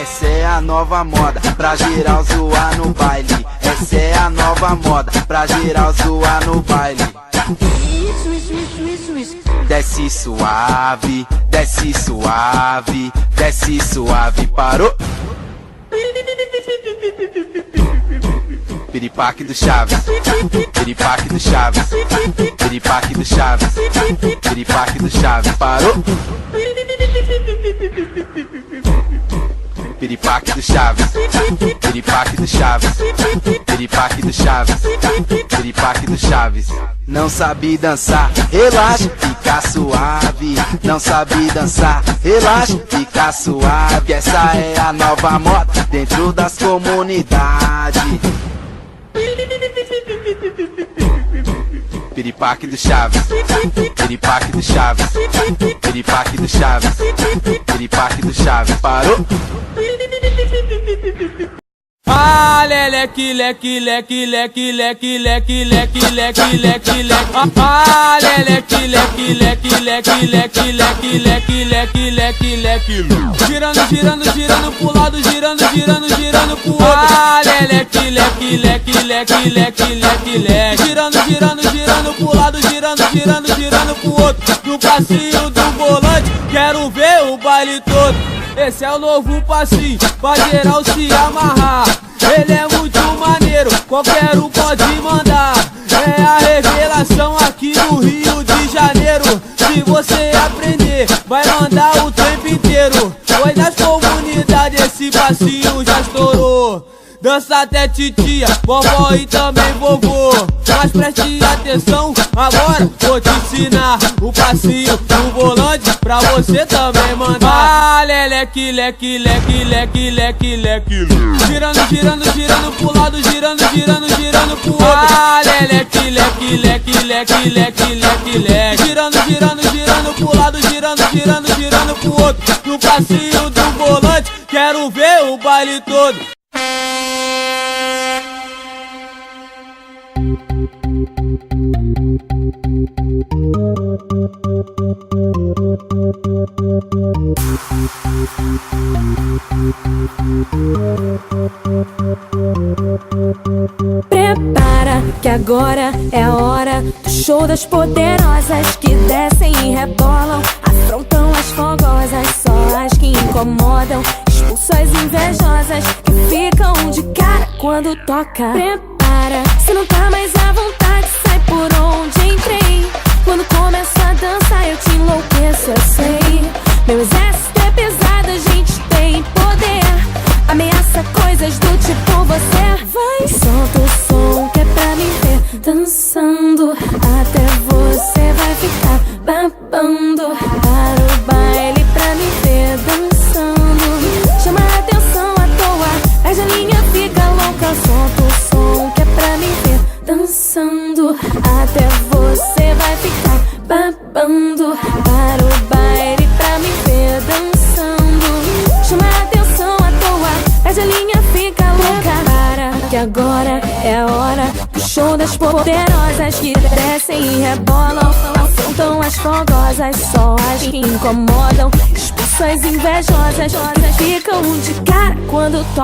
Essa é a nova moda pra geral zoar no baile. Essa é a nova moda pra geral zoar no baile. Desce suave, desce suave, desce suave, parou. Piripaque do Chaves, piripaque do Chaves, piripaque do Chaves, piripaque do Chaves, parou. Piripaque do Chaves, piripaque do Chaves, piripaque do Chaves, piripaque do Chaves. Não sabe dançar, relaxa, fica suave. Não sabe dançar, relaxa, fica suave. Essa é a nova moda dentro das comunidades. Piripaque do Chaves, piripaque do Chaves, piripaque do Chaves, piripaque do Chaves, parou. Ah, leleque, leque, leque, leque, leque, leque, leque, leque, leque, leque. Ah, leleque, leque, leque, leque, leque, leque, leque, leque, leque, leque. Girando, girando, girando pro lado, girando, girando, girando pro outro. Ah, leleque, leque, leque, leque, leque, leque, leque. Girando, girando, girando pro lado, girando, girando, girando pro outro. No passinho do volante, quero ver o baile todo. Esse é o novo passinho, pra geral se amarrar. Ele é muito maneiro, qualquer um pode mandar. É a revelação aqui no Rio de Janeiro. Se você aprender, vai mandar o tempo inteiro. Pois nas comunidades esse passinho já estourou. Dança até titia, vovó e também vovô. Mas preste atenção, agora vou te ensinar o passinho do volante pra você também mandar. Ah, leleque, leque, leque, leque, leque, leque. Girando, girando, girando pro lado, girando, girando, girando pro outro. Ah, leleque, leque, leque, leque, leque, leque, leque. Girando, girando, girando pro lado, girando, girando, girando pro outro. No passinho do volante, quero ver o baile todo. Prepara que agora é a hora do show das poderosas que descem e rebolam, afrontam as fogosas, só as que incomodam, expulsam as invejosas que ficam de cara quando toca. Prepara, se não tá mais à vontade, sai por onde entrei. Quando começo a dançar eu te enlouqueço, eu sei. Meu exército é pesado, a gente tem poder. Ameaça coisas do tipo você. Vai, solta o som que é pra me ver dançando. Até você vai ficar babando. Para o baile pra me ver dançando. Chama a atenção à toa, mas a linha fica louca. Solta o som que é pra me ver dançando. Até você vai ficar babando. Para o baile pra me ver dançando. Chama a atenção à toa, mas a linha fica louca. Para que agora é a hora do show das poderosas que descem e rebolam, afrontam as fogosas, só as que incomodam, expulsam as invejosas, ficam de cara quando tocam.